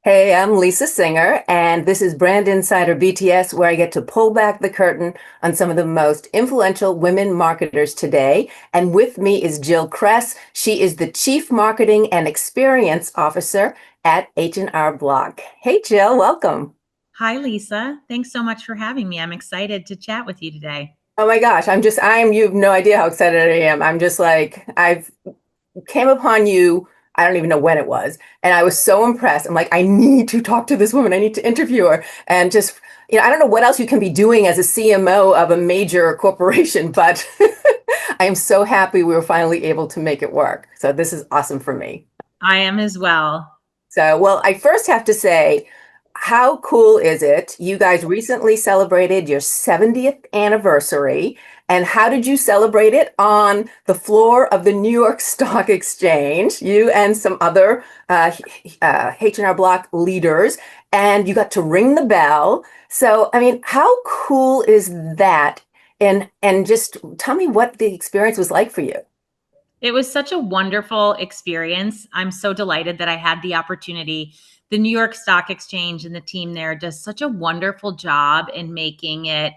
Hey, I'm Lisa Singer, and this is Brand Insider BTS, where I get to pull back the curtain on some of the most influential women marketers today. And with me is Jill Cress. She is the Chief Marketing and Experience Officer at H&R Block. Hey, Jill, welcome. Hi, Lisa. Thanks so much for having me. I'm excited to chat with you today. Oh my gosh, you have no idea how excited I am. I'm just like, I've came upon you, I don't even know when it was, and I was so impressed. I'm like, I need to talk to this woman. I need to interview her. And just, I don't know what else you can be doing as a CMO of a major corporation, but I am so happy we were finally able to make it work. So this is awesome for me. I am as well. So, well, I first have to say, how cool is it? You guys recently celebrated your 70th anniversary. And how did you celebrate it? On the floor of the New York Stock Exchange, you and some other H&R Block leaders, and you got to ring the bell. So, I mean, how cool is that? And just tell me what the experience was like for you. It was such a wonderful experience. I'm so delighted that I had the opportunity. The New York Stock Exchange and the team there does such a wonderful job in making it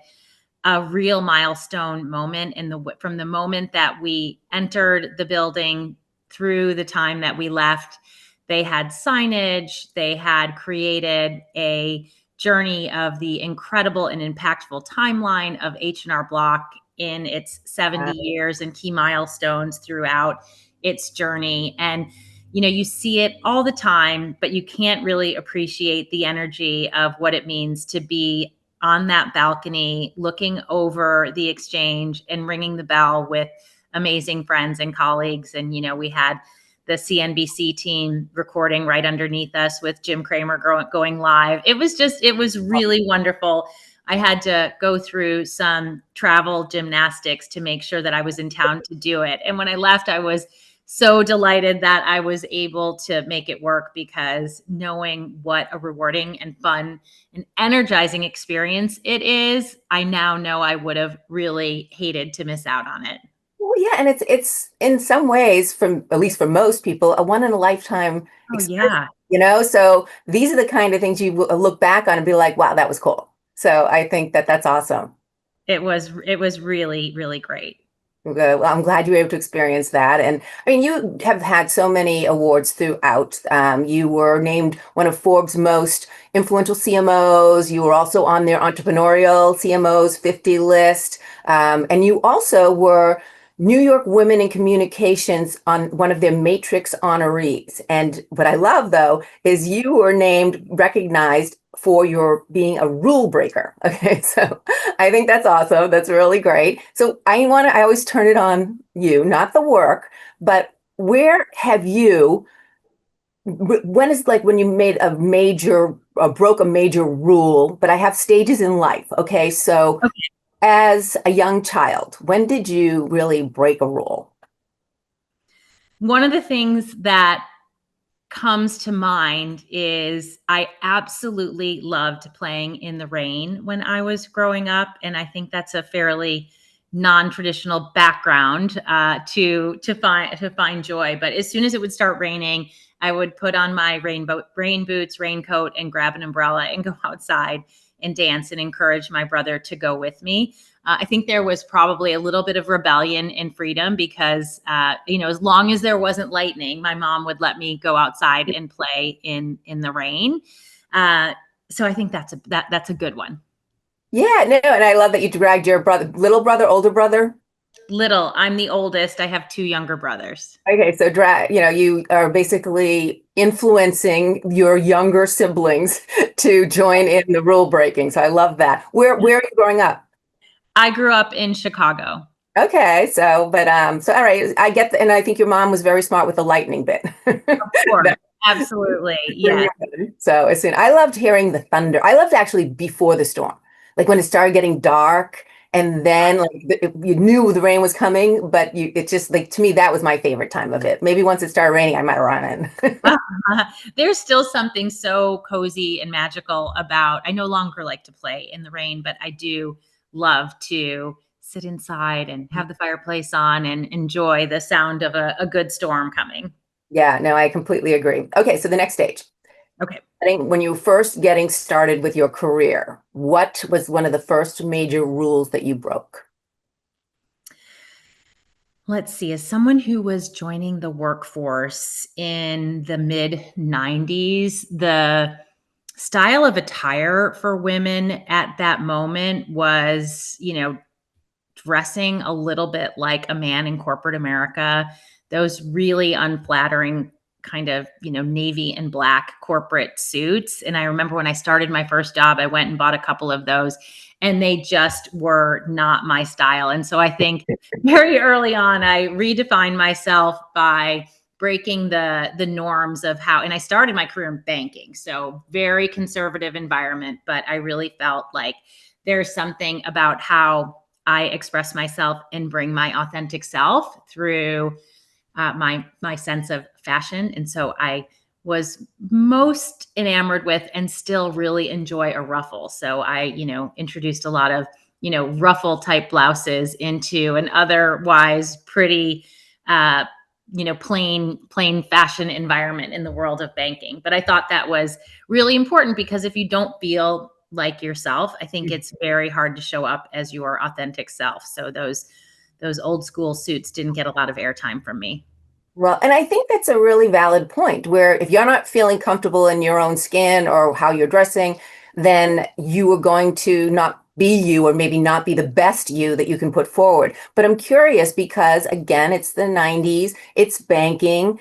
a real milestone moment from the moment that we entered the building through the time that we left. They had signage, they had created a journey of the incredible and impactful timeline of H&R Block in its 70 years and key milestones throughout its journey. And you see it all the time, but you can't really appreciate the energy of what it means to be on that balcony, looking over the exchange and ringing the bell with amazing friends and colleagues. And, we had the CNBC team recording right underneath us with Jim Cramer going live. It was really wonderful. I had to go through some travel gymnastics to make sure that I was in town to do it. And when I left, I was so delighted that I was able to make it work, because knowing what a rewarding and fun and energizing experience it is, I now know I would have really hated to miss out on it. Well, yeah, and it's in some ways, from at least for most people, a one in a lifetime Oh, experience, yeah. So these are the kind of things you look back on and be like, wow, that was cool. So I think that that's awesome. It was really, really great. Well, I'm glad you were able to experience that. And I mean, you have had so many awards throughout. You were named one of Forbes' most influential CMOs. You were also on their entrepreneurial CMOs 50 list. And you also were New York Women in Communications on one of their Matrix honorees. And what I love, though, is you were recognized for your being a rule breaker. Okay, so I think that's awesome. That's really great. So I always turn it on you, not the work, but where have you, when is like when you made a major, broke a major rule, but I have stages in life. Okay, so as a young child, when did you really break a rule? One of the things that comes to mind is I absolutely loved playing in the rain when I was growing up, and I think that's a fairly non-traditional background to find joy. But as soon as it would start raining, I would put on my rain boots, raincoat, and grab an umbrella and go outside and dance and encourage my brother to go with me. I think there was probably a little bit of rebellion and freedom because, as long as there wasn't lightning, my mom would let me go outside and play in the rain. Uh, so I think that's a good one. Yeah, no, and I love that you dragged your brother, little brother, older brother. Little, I'm the oldest. I have two younger brothers. Okay, so you are basically influencing your younger siblings to join in the rule breaking. So I love that. Where are you growing up? I grew up in Chicago. Okay, so all right, I get and I think your mom was very smart with the lightning bit. Of course, That- absolutely, yes. So as soon I loved hearing the thunder. I loved actually before the storm, like when it started getting dark, and then like you knew the rain was coming, but it just like to me that was my favorite time of it. Maybe once it started raining, I might run in. There's still something so cozy and magical about. I no longer like to play in the rain, but I do love to sit inside and have the fireplace on and enjoy the sound of a good storm coming. Yeah, no, I completely agree. Okay, so the next stage. Okay. I think when you were first getting started with your career, what was one of the first major rules that you broke? Let's see, as someone who was joining the workforce in the mid 90s, the style of attire for women at that moment was, dressing a little bit like a man in corporate America, those really unflattering kind of, navy and black corporate suits. And I remember when I started my first job, I went and bought a couple of those and they just were not my style. And so I think very early on, I redefined myself by breaking the norms of how, and I started my career in banking. So very conservative environment, but I really felt like there's something about how I express myself and bring my authentic self through my sense of fashion. And so I was most enamored with and still really enjoy a ruffle. So I, introduced a lot of, ruffle type blouses into an otherwise pretty plain fashion environment in the world of banking. But I thought that was really important because if you don't feel like yourself, I think it's very hard to show up as your authentic self. So those old school suits didn't get a lot of airtime from me. Well, and I think that's a really valid point where if you're not feeling comfortable in your own skin or how you're dressing, then you are going to not be you or maybe not be the best you that you can put forward. But I'm curious because, again, it's the 90s, it's banking.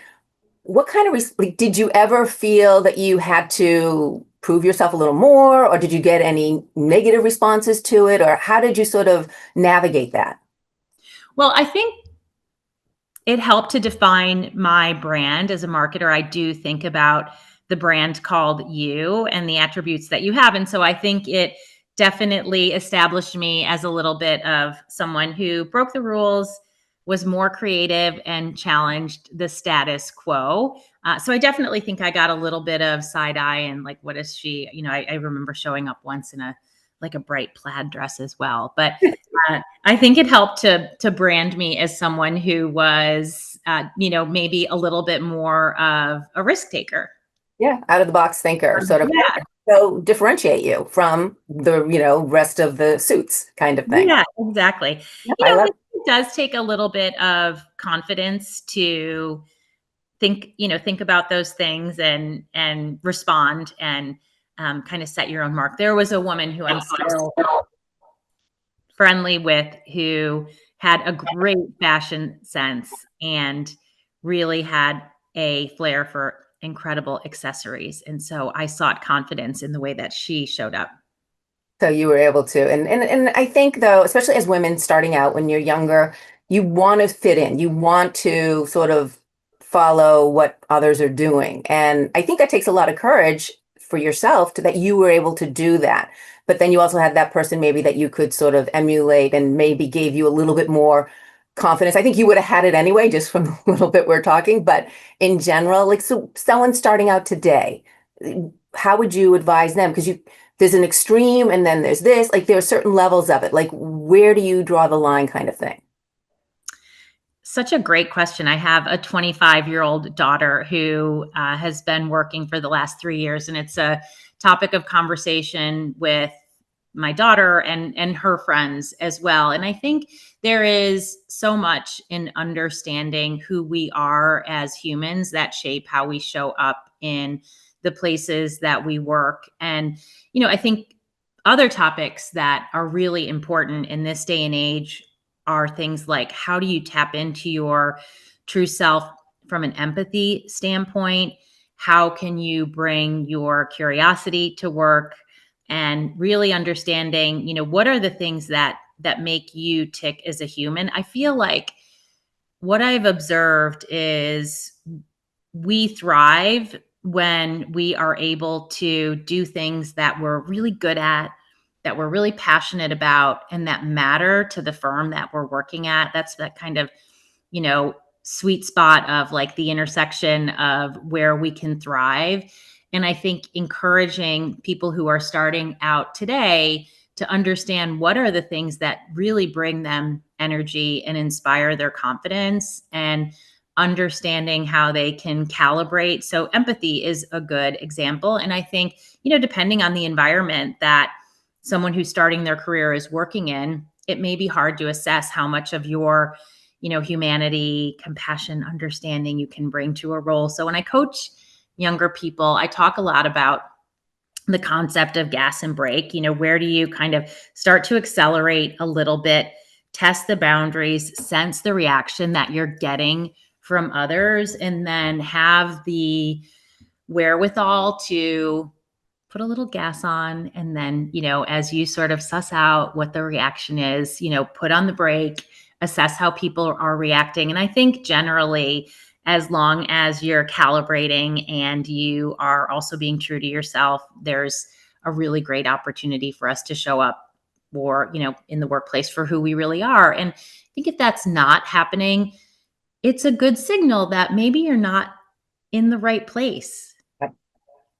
What kind of, like, did you ever feel that you had to prove yourself a little more, or did you get any negative responses to it, or how did you sort of navigate that? Well, I think it helped to define my brand as a marketer. I do think about the brand called you and the attributes that you have. And so I think it definitely established me as a little bit of someone who broke the rules, was more creative, and challenged the status quo. So I definitely think I got a little bit of side eye and like, what is she? I remember showing up once in a bright plaid dress as well. But I think it helped to brand me as someone who was, maybe a little bit more of a risk taker. Yeah, out of the box thinker, sort of. Yeah, So differentiate you from the, rest of the suits kind of thing. yeah, exactly. Yeah, I love. It does take a little bit of confidence to think about those things and respond and kind of set your own mark. There was a woman who I'm still friendly with who had a great fashion sense and really had a flair for incredible accessories. And so I sought confidence in the way that she showed up. So you were able to, and I think though, especially as women starting out when you're younger, you want to fit in. You want to sort of follow what others are doing, and I think that takes a lot of courage for yourself to that you were able to do that. But then you also had that person maybe that you could sort of emulate and maybe gave you a little bit more confidence. I think you would have had it anyway, just from the little bit we're talking. But in general, like so, someone starting out today, how would you advise them? Because you there's an extreme and then there's this, like there are certain levels of it. Like where do you draw the line kind of thing? Such a great question. I have a 25-year-old daughter who has been working for the last 3 years, and it's a topic of conversation with my daughter and her friends as well. And I think there is so much in understanding who we are as humans that shape how we show up in the places that we work. And I think other topics that are really important in this day and age are things like how do you tap into your true self from an empathy standpoint? How can you bring your curiosity to work? And really understanding, what are the things that make you tick as a human. I feel like what I've observed is we thrive when we are able to do things that we're really good at, that we're really passionate about, and that matter to the firm that we're working at. That's that kind of, you know, sweet spot of like the intersection of where we can thrive. And I think encouraging people who are starting out today to understand what are the things that really bring them energy and inspire their confidence, and understanding how they can calibrate. So empathy is a good example. And I think, depending on the environment that someone who's starting their career is working in, it may be hard to assess how much of your, humanity, compassion, understanding you can bring to a role. So when I coach younger people, I talk a lot about the concept of gas and brake. Where do you kind of start to accelerate a little bit, test the boundaries, sense the reaction that you're getting from others, and then have the wherewithal to put a little gas on. And then, as you sort of suss out what the reaction is, put on the brake, assess how people are reacting. And I think generally, as long as you're calibrating and you are also being true to yourself, there's a really great opportunity for us to show up or, in the workplace for who we really are. And I think if that's not happening, it's a good signal that maybe you're not in the right place.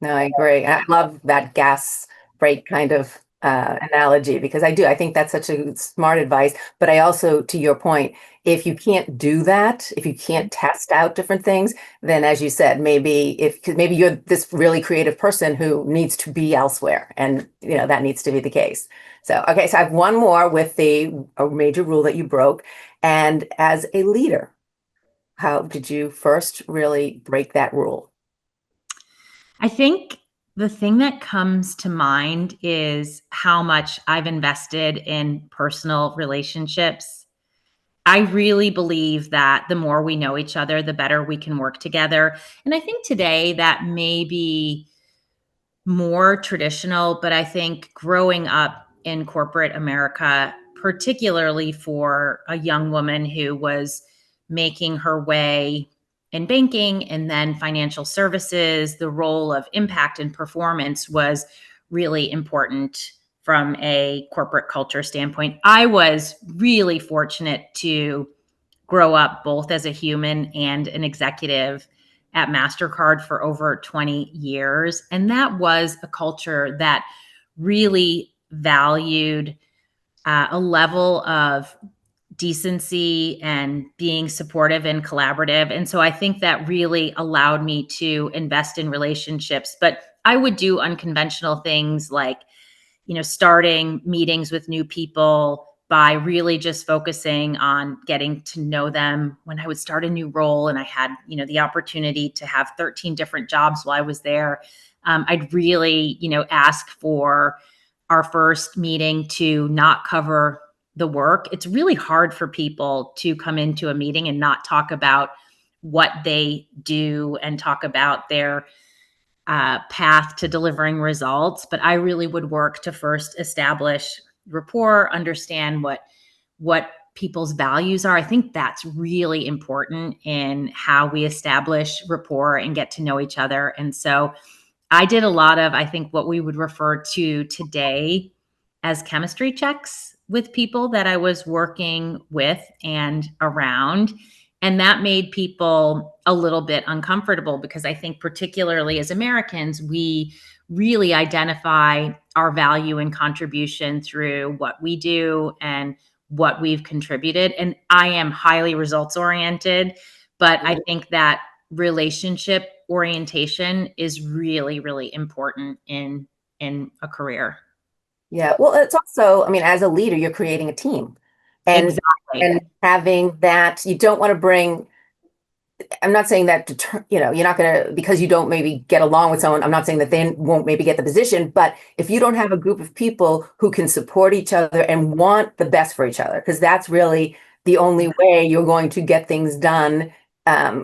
No, I agree. I love that gas brake kind of analogy because I think that's such a smart advice. But I also, to your point, if you can't do that, if you can't test out different things, then as you said, maybe if 'cause maybe you're this really creative person who needs to be elsewhere, and that needs to be the case. So okay, so I have one more with a major rule that you broke, and as a leader, how did you first really break that rule? I think the thing that comes to mind is how much I've invested in personal relationships. I really believe that the more we know each other, the better we can work together. And I think today that may be more traditional, but I think growing up in corporate America, particularly for a young woman who was making her way in banking and then financial services, the role of impact and performance was really important from a corporate culture standpoint. I was really fortunate to grow up both as a human and an executive at MasterCard for over 20 years. And that was a culture that really valued a level of decency and being supportive and collaborative. And so I think that really allowed me to invest in relationships. But I would do unconventional things like, starting meetings with new people by really just focusing on getting to know them. When I would start a new role and I had, the opportunity to have 13 different jobs while I was there, I'd really, ask for our first meeting to not cover the work. It's really hard for people to come into a meeting and not talk about what they do and talk about their path to delivering results. But I really would work to first establish rapport, understand what people's values are. I think that's really important in how we establish rapport and get to know each other. And so I did a lot of, I think, what we would refer to today as chemistry checks with people that I was working with and around. And that made people a little bit uncomfortable because I think, particularly as Americans, we really identify our value and contribution through what we do and what we've contributed. And I am highly results oriented, but I think that relationship orientation is really, really important in a career. Yeah, well, it's also, I mean, as a leader, you're creating a team, and Exactly. and having that, you don't want to bring. I'm not saying that you're not going to because you don't maybe get along with someone. I'm not saying that they won't maybe get the position, but if you don't have a group of people who can support each other and want the best for each other, because that's really the only way you're going to get things done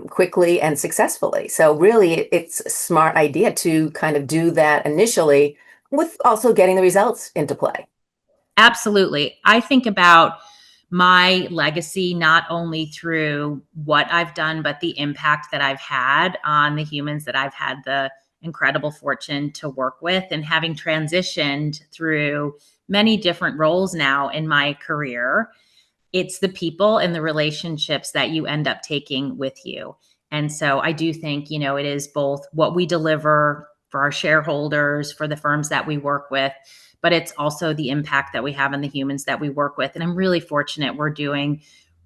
quickly and successfully. So really, it's a smart idea to kind of do that initially with also getting the results into play. Absolutely. I think about my legacy not only through what I've done, but the impact that I've had on the humans that I've had the incredible fortune to work with. And having transitioned through many different roles now in my career, it's the people and the relationships that you end up taking with you. And so I do think, it is both what we deliver for our shareholders, for the firms that we work with, but it's also the impact that we have on the humans that we work with. And I'm really fortunate we're doing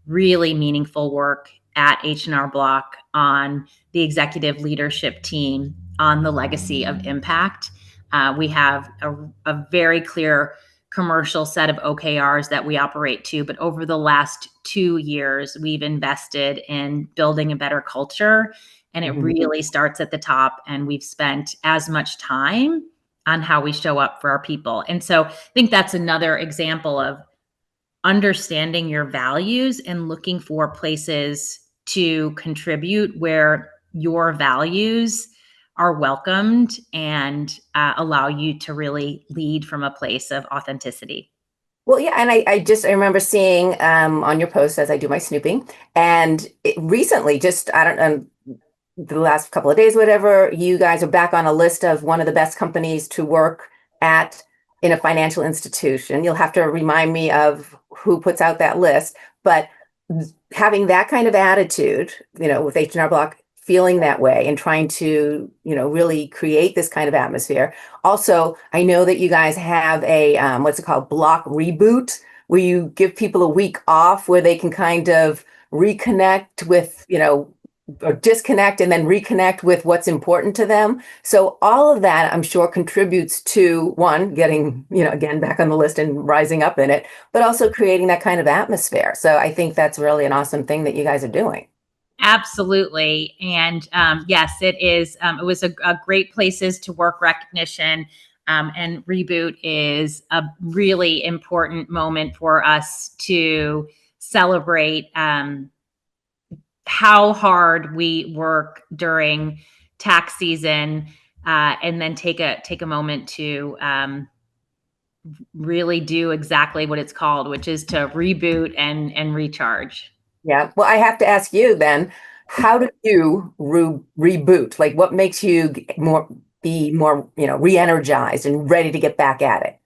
really meaningful work at H&R Block on the executive leadership team on the legacy of impact. We have a very clear commercial set of OKRs that we operate to, but over the last 2 years, we've invested in building a better culture, and it really starts at the top, and we've spent as much time on how we show up for our people. And so I think that's another example of understanding your values and looking for places to contribute where your values are welcomed and allow you to really lead from a place of authenticity. Well, yeah, and I remember seeing on your post as I do my snooping, and recently, just I don't know, the last couple of days, whatever, you guys are back on a list of one of the best companies to work at in a financial institution. You'll have to remind me of who puts out that list, but having that kind of attitude, with H&R Block feeling that way and trying to, really create this kind of atmosphere. Also, I know that you guys have a, what's it called, block reboot, where you give people a week off where they can kind of reconnect with, or disconnect and then reconnect with what's important to them. So all of that, I'm sure, contributes to one, getting, again, back on the list and rising up in it, but also creating that kind of atmosphere. So I think that's really an awesome thing that you guys are doing. Absolutely. And yes, it is. It was a great places to work recognition. And Reboot is a really important moment for us to celebrate how hard we work during tax season, and then take a moment to really do exactly what it's called, which is to reboot and recharge. Yeah. Well, I have to ask you then, how do you reboot? Like, what makes you be more, re-energized and ready to get back at it?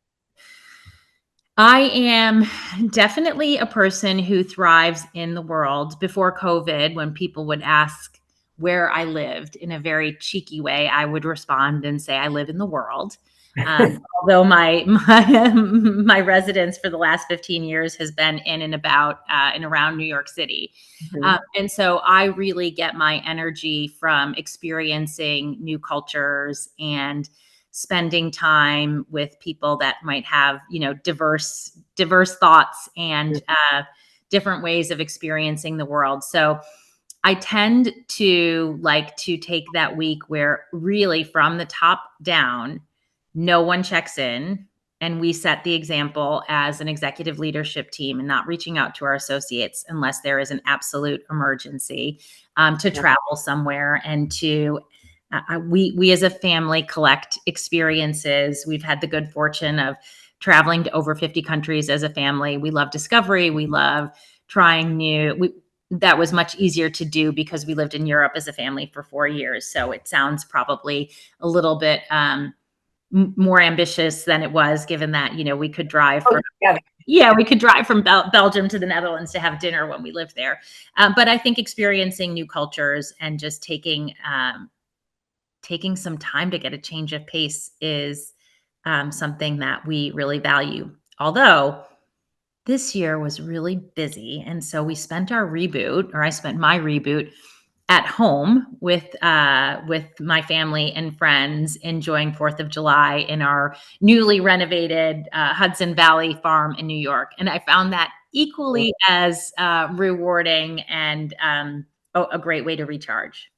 I am definitely a person who thrives in the world. Before COVID, when people would ask where I lived in a very cheeky way, I would respond and say, I live in the world. Although my residence for the last 15 years has been in and about and around New York City. Mhm. And so I really get my energy from experiencing new cultures and spending time with people that might have, diverse thoughts and different ways of experiencing the world. So I tend to like to take that week where really from the top down, no one checks in, and we set the example as an executive leadership team and not reaching out to our associates unless there is an absolute emergency, to Yeah. travel somewhere and to we as a family collect experiences. We've had the good fortune of traveling to over 50 countries as a family. We love discovery. We love trying that was much easier to do because we lived in Europe as a family for 4 years. So it sounds probably a little bit more ambitious than it was, given that, we could drive Oh, from, yeah. yeah, we could drive from Belgium to the Netherlands to have dinner when we lived there. But I think experiencing new cultures and just taking some time to get a change of pace is something that we really value. Although this year was really busy, and so we spent our reboot, or I spent my reboot at home with my family and friends, enjoying 4th of July in our newly renovated Hudson Valley farm in New York, and I found that equally as rewarding and a great way to recharge.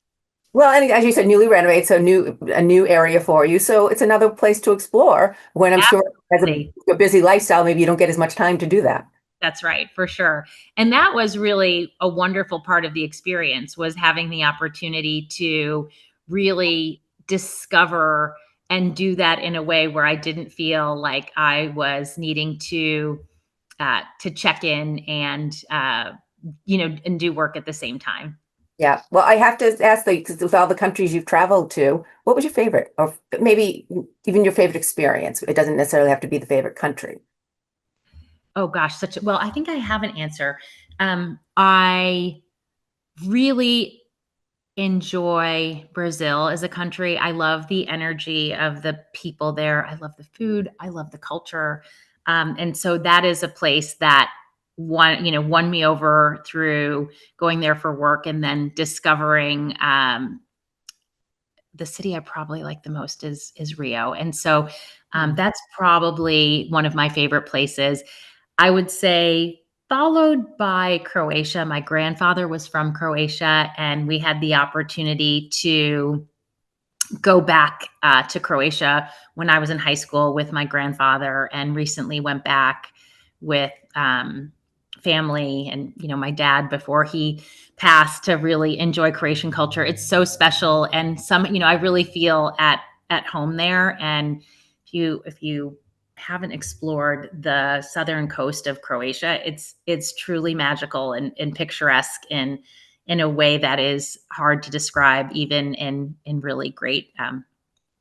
Well, and as you said, newly renovated, so a new area for you. So it's another place to explore when I'm sure as Absolutely. a busy lifestyle, maybe you don't get as much time to do that. That's right, for sure. And that was really a wonderful part of the experience, was having the opportunity to really discover and do that in a way where I didn't feel like I was needing to check in and and do work at the same time. Yeah. Well, I have to ask, like, with all the countries you've traveled to, what was your favorite, or maybe even your favorite experience? It doesn't necessarily have to be the favorite country. Oh gosh, well, I think I have an answer. I really enjoy Brazil as a country. I love the energy of the people there. I love the food. I love the culture. And so that is a place that won me over through going there for work and then discovering the city I probably like the most is Rio. And so that's probably one of my favorite places. I would say followed by Croatia. My grandfather was from Croatia, and we had the opportunity to go back to Croatia when I was in high school with my grandfather, and recently went back with family and my dad before he passed to really enjoy Croatian culture. It's so special, and I really feel at home there. And if you haven't explored the southern coast of Croatia, it's truly magical and picturesque in a way that is hard to describe, even in really great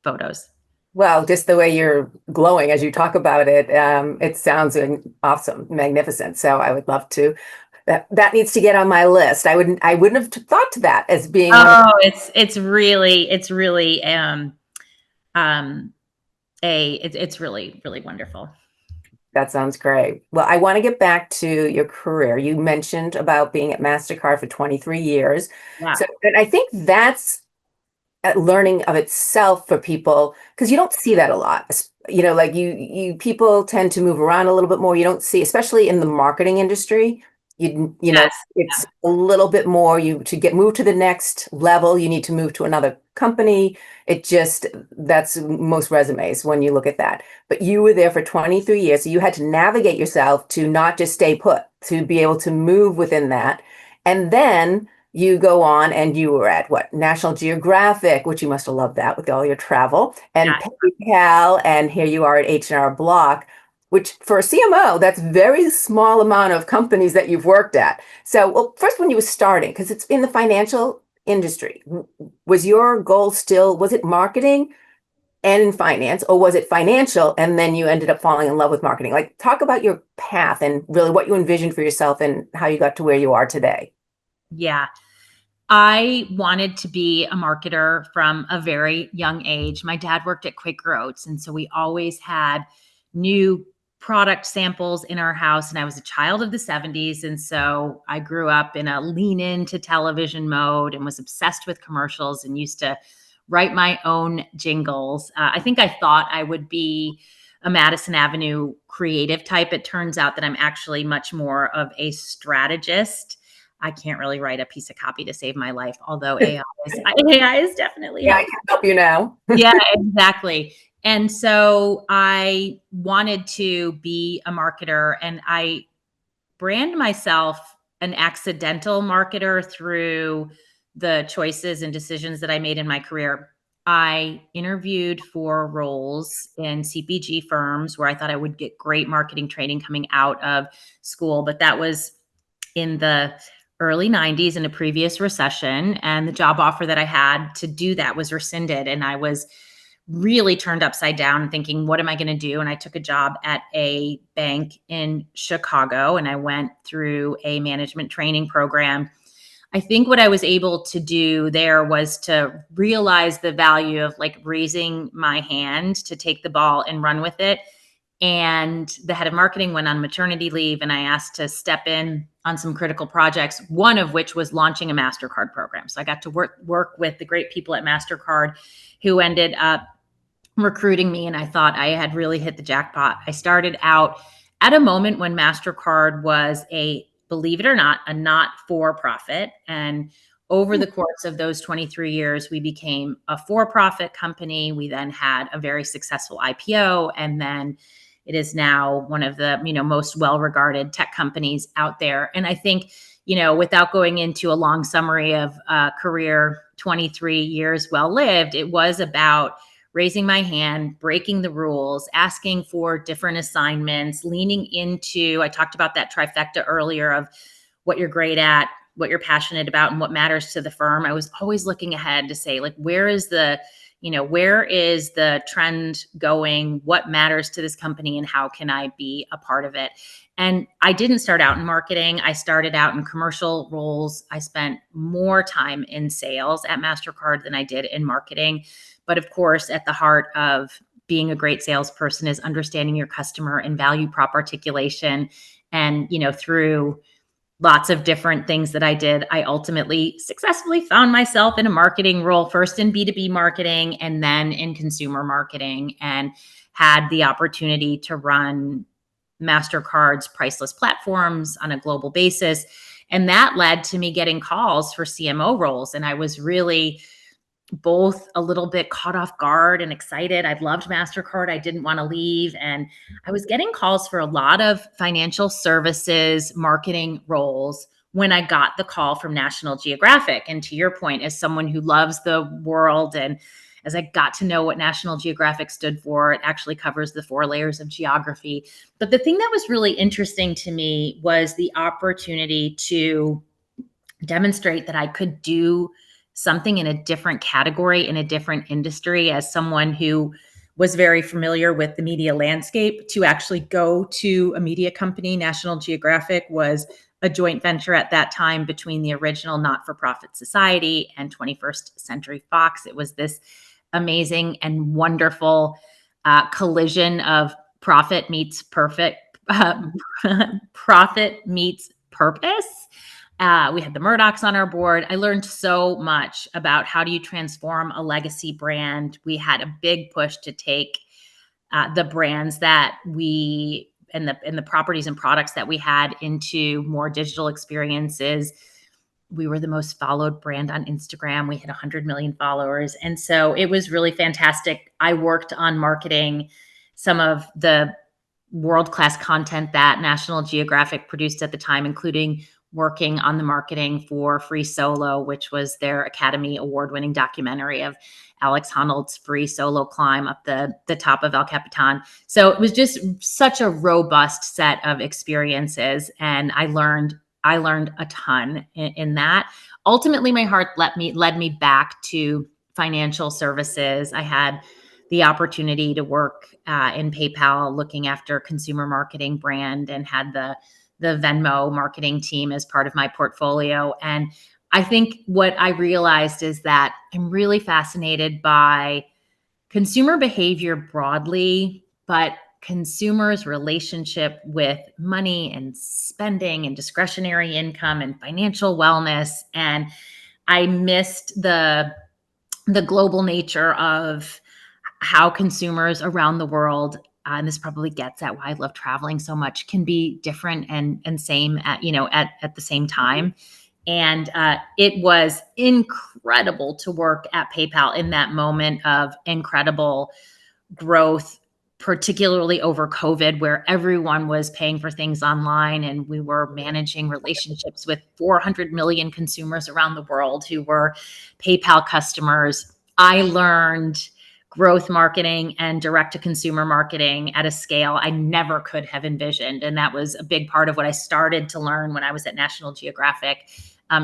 photos. Well, just the way you're glowing as you talk about it, it sounds awesome, magnificent. So I would love to. That needs to get on my list. I wouldn't have thought to that as being one of. Oh, it's really it's really really wonderful. That sounds great. Well, I want to get back to your career. You mentioned about being at MasterCard for 23 years. Yeah. So, and I think that's learning of itself for people because you don't see that a lot. Like you people tend to move around a little bit more. You don't see, especially in the marketing industry. Yes. It's a little bit more. You to get moved to the next level, you need to move to another company. That's most resumes when you look at that. But you were there for 23 years, so you had to navigate yourself to not just stay put, to be able to move within that, and then you go on and you were at what? National Geographic, which you must have loved that with all your travel, and Yeah. PayPal, and here you are at H&R Block, which for a CMO, that's very small amount of companies that you've worked at. So, well, first when you were starting, because it's in the financial industry, was your goal still, was it marketing and in finance, or was it financial and then you ended up falling in love with marketing? Like, talk about your path and really what you envisioned for yourself and how you got to where you are today. Yeah. I wanted to be a marketer from a very young age. My dad worked at Quaker Oats, and so we always had new product samples in our house. And I was a child of the 70s. And so I grew up in a lean into television mode and was obsessed with commercials and used to write my own jingles. I think I thought I would be a Madison Avenue creative type. It turns out that I'm actually much more of a strategist. I can't really write a piece of copy to save my life, although AI is definitely Yeah, I helping. can help you now. Yeah, exactly. And so I wanted to be a marketer, and I brand myself an accidental marketer through the choices and decisions that I made in my career. I interviewed for roles in CPG firms where I thought I would get great marketing training coming out of school, but that was in the early 90s in a previous recession. And the job offer that I had to do that was rescinded. And I was really turned upside down thinking, what am I going to do? And I took a job at a bank in Chicago, and I went through a management training program. I think what I was able to do there was to realize the value of like raising my hand to take the ball and run with it. And the head of marketing went on maternity leave, and I asked to step in on some critical projects, one of which was launching a MasterCard program. So I got to work with the great people at MasterCard who ended up recruiting me, and I thought I had really hit the jackpot. I started out at a moment when MasterCard was believe it or not, a not-for-profit. And over the course of those 23 years, we became a for-profit company. We then had a very successful IPO, and then it is now one of the most well-regarded tech companies out there. And I think, without going into a long summary of career, 23 years well lived, it was about raising my hand, breaking the rules, asking for different assignments, leaning into, I talked about that trifecta earlier of what you're great at, what you're passionate about, and what matters to the firm. I was always looking ahead to say, like, where is the trend going? What matters to this company, and how can I be a part of it? And I didn't start out in marketing. I started out in commercial roles. I spent more time in sales at MasterCard than I did in marketing. But of course, at the heart of being a great salesperson is understanding your customer and value prop articulation. And, through lots of different things that I did, I ultimately successfully found myself in a marketing role, first in B2B marketing and then in consumer marketing, and had the opportunity to run MasterCard's priceless platforms on a global basis. And that led to me getting calls for CMO roles. And I was really both a little bit caught off guard and excited. I loved MasterCard. I didn't want to leave. And I was getting calls for a lot of financial services marketing roles when I got the call from National Geographic. And to your point, as someone who loves the world, and as I got to know what National Geographic stood for, it actually covers the 4 layers of geography. But the thing that was really interesting to me was the opportunity to demonstrate that I could do something in a different category, in a different industry, as someone who was very familiar with the media landscape. To actually go to a media company, National Geographic was a joint venture at that time between the original not-for-profit society and 21st Century Fox. It was this amazing and wonderful collision of profit meets perfect, profit meets purpose. We had the Murdochs on our board. I learned so much about how do you transform a legacy brand. We had a big push to take the brands that we and the properties and products that we had into more digital experiences. We were the most followed brand on Instagram. We hit 100 million followers. And so it was really fantastic. I worked on marketing some of the world-class content that National Geographic produced at the time, including working on the marketing for Free Solo, which was their Academy Award-winning documentary of Alex Honnold's free solo climb up the top of El Capitan. So it was just such a robust set of experiences, and I learned a ton in that. Ultimately, my heart led me back to financial services. I had the opportunity to work in PayPal, looking after consumer marketing brand, and had the Venmo marketing team as part of my portfolio. And I think what I realized is that I'm really fascinated by consumer behavior broadly, but consumers' relationship with money and spending and discretionary income and financial wellness. And I missed the global nature of how consumers around the world, and this probably gets at why I love traveling so much, can be different and same at the same time. And it was incredible to work at PayPal in that moment of incredible growth, particularly over COVID, where everyone was paying for things online, and we were managing relationships with 400 million consumers around the world who were PayPal customers. I learned growth marketing and direct to consumer marketing at a scale I never could have envisioned. And that was a big part of what I started to learn when I was at National Geographic.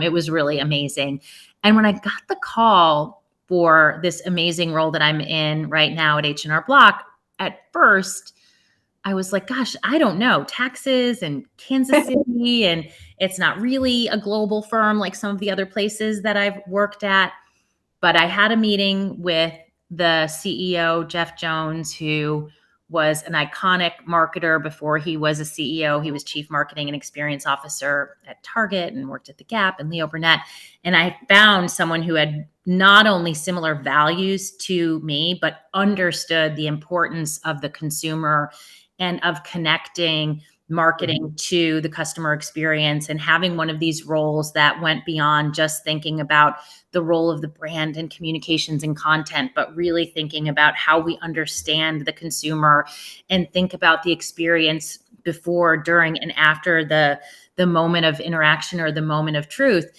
It was really amazing. And when I got the call for this amazing role that I'm in right now at H&R Block, at first, I was like, gosh, I don't know, taxes and Kansas City, and it's not really a global firm like some of the other places that I've worked at. But I had a meeting with the CEO, Jeff Jones, who was an iconic marketer before he was a CEO. He was chief marketing and experience officer at Target and worked at The Gap, and Leo Burnett. And I found someone who had not only similar values to me, but understood the importance of the consumer and of connecting marketing to the customer experience, and having one of these roles that went beyond just thinking about the role of the brand and communications and content, but really thinking about how we understand the consumer and think about the experience before, during, and after the moment of interaction or the moment of truth.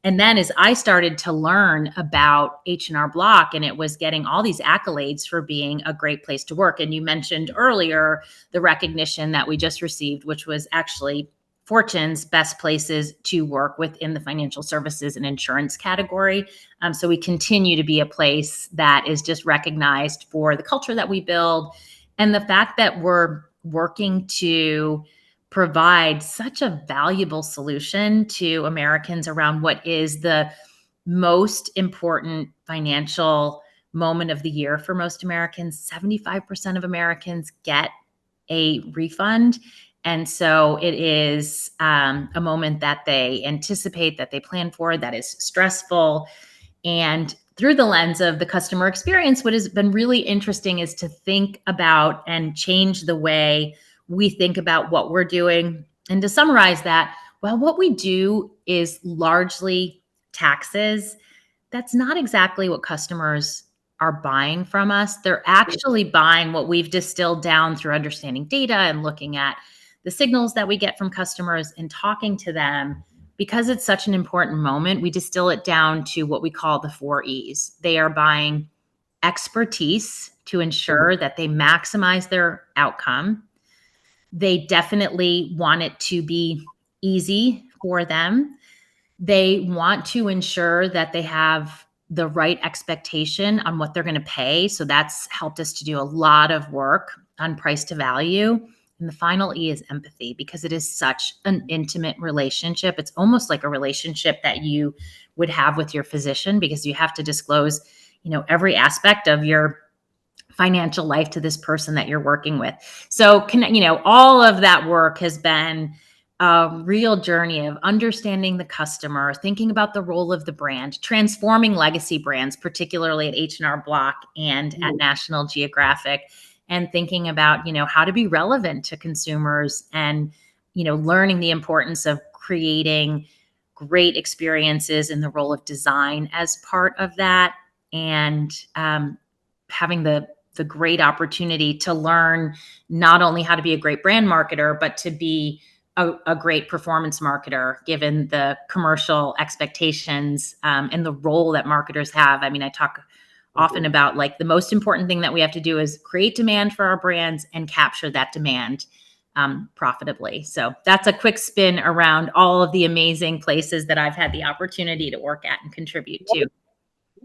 And then as I started to learn about H&R Block, and it was getting all these accolades for being a great place to work. And you mentioned earlier the recognition that we just received, which was actually Fortune's best places to work within the financial services and insurance category. So we continue to be a place that is just recognized for the culture that we build, and the fact that we're working to provide such a valuable solution to Americans around what is the most important financial moment of the year for most Americans. 75% of Americans get a refund. And so it is a moment that they anticipate, that they plan for, that is stressful. And through the lens of the customer experience, what has been really interesting is to think about and change the way we think about what we're doing. And to summarize that, well, what we do is largely taxes. That's not exactly what customers are buying from us. They're actually buying what we've distilled down through understanding data and looking at the signals that we get from customers and talking to them. Because it's such an important moment, we distill it down to what we call the 4 E's. They are buying expertise to ensure that they maximize their outcome. They definitely want it to be easy for them. They want to ensure that they have the right expectation on what they're going to pay. So that's helped us to do a lot of work on price to value. And the final E is empathy, because it is such an intimate relationship. It's almost like a relationship that you would have with your physician, because you have to disclose, every aspect of your financial life to this person that you're working with. So, all of that work has been a real journey of understanding the customer, thinking about the role of the brand, transforming legacy brands, particularly at H&R Block and at National Geographic, and thinking about, how to be relevant to consumers, and, learning the importance of creating great experiences and the role of design as part of that, and having the great opportunity to learn not only how to be a great brand marketer, but to be a great performance marketer, given the commercial expectations and the role that marketers have. I mean, I talk often about, like, the most important thing that we have to do is create demand for our brands and capture that demand profitably. So that's a quick spin around all of the amazing places that I've had the opportunity to work at and contribute to.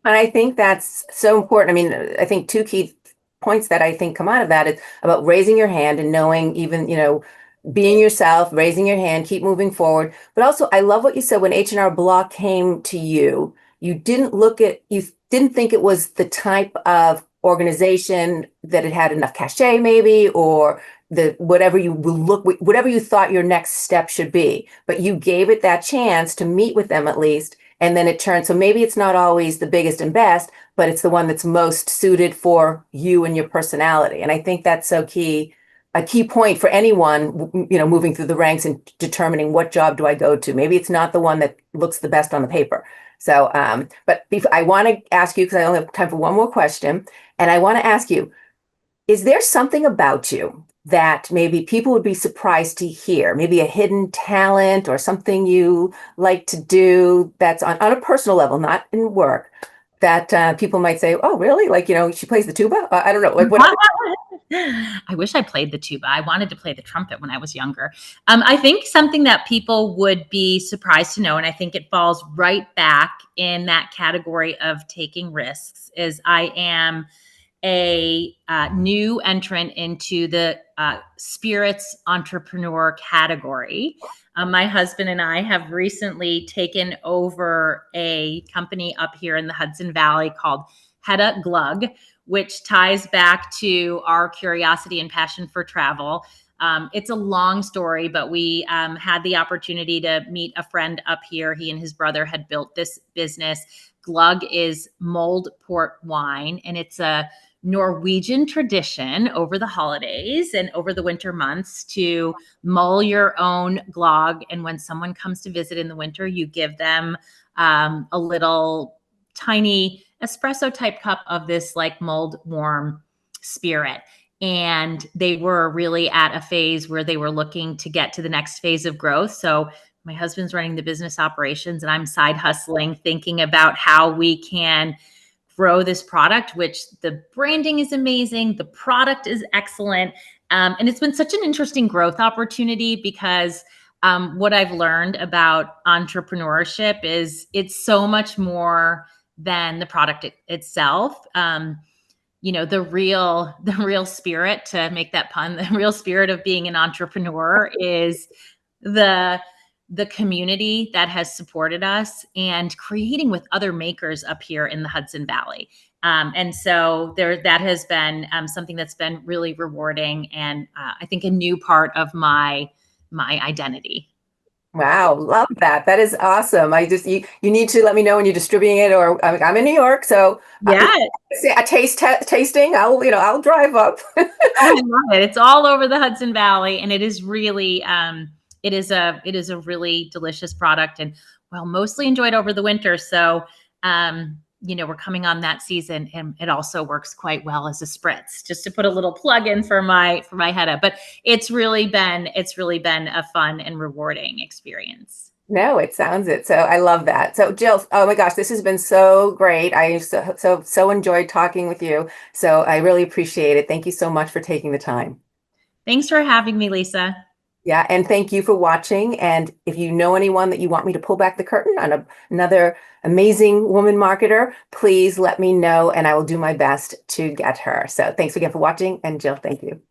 And I think that's so important. I mean, I think two key points that I think come out of that is about raising your hand and knowing, even, being yourself, raising your hand, keep moving forward. But also, I love what you said when H&R Block came to you. You didn't think it was the type of organization that it had enough cachet, maybe, or whatever you thought your next step should be. But you gave it that chance to meet with them at least. And then it turned, so maybe it's not always the biggest and best, but it's the one that's most suited for you and your personality. And I think that's so key, a key point for anyone, moving through the ranks and determining what job do I go to. Maybe it's not the one that looks the best on the paper. So, but I want to ask you, because I only have time for one more question, and I want to ask you, is there something about you that maybe people would be surprised to hear, maybe a hidden talent or something you like to do that's on a personal level, not in work, that people might say, oh, really? Like, she plays the tuba? I don't know. Like, what? I wish I played the tuba. I wanted to play the trumpet when I was younger. I think something that people would be surprised to know, and I think it falls right back in that category of taking risks, is I am a new entrant into the spirits entrepreneur category. My husband and I have recently taken over a company up here in the Hudson Valley called Hedda Glug, which ties back to our curiosity and passion for travel. It's a long story, but we had the opportunity to meet a friend up here. He and his brother had built this business. Glug is mulled port wine, and it's a Norwegian tradition over the holidays and over the winter months to mull your own glögg. And when someone comes to visit in the winter, you give them a little tiny espresso type cup of this, like, mulled warm spirit. And they were really at a phase where they were looking to get to the next phase of growth. So my husband's running the business operations and I'm side hustling, thinking about how we can grow this product, which the branding is amazing. The product is excellent. And it's been such an interesting growth opportunity, because what I've learned about entrepreneurship is it's so much more than the product itself. The real spirit, to make that pun, the real spirit of being an entrepreneur is the the community that has supported us and creating with other makers up here in the Hudson Valley. And so that has been something that's been really rewarding, and I think a new part of my identity. Wow, love that. That is awesome. You need to let me know when you're distributing it, or I'm in New York, so Yeah. say a tasting. I'll drive up. Oh, I love it. It's all over the Hudson Valley, and it is really it is a really delicious product, and well, mostly enjoyed over the winter. So we're coming on that season, and it also works quite well as a spritz. Just to put a little plug in for my head up, but it's really been a fun and rewarding experience. No, it sounds it. So I love that. So Jill, oh my gosh, this has been so great. I so enjoyed talking with you. So I really appreciate it. Thank you so much for taking the time. Thanks for having me, Lisa. Yeah, and thank you for watching. And if you know anyone that you want me to pull back the curtain on another amazing woman marketer, please let me know and I will do my best to get her. So thanks again for watching. And Jill, thank you.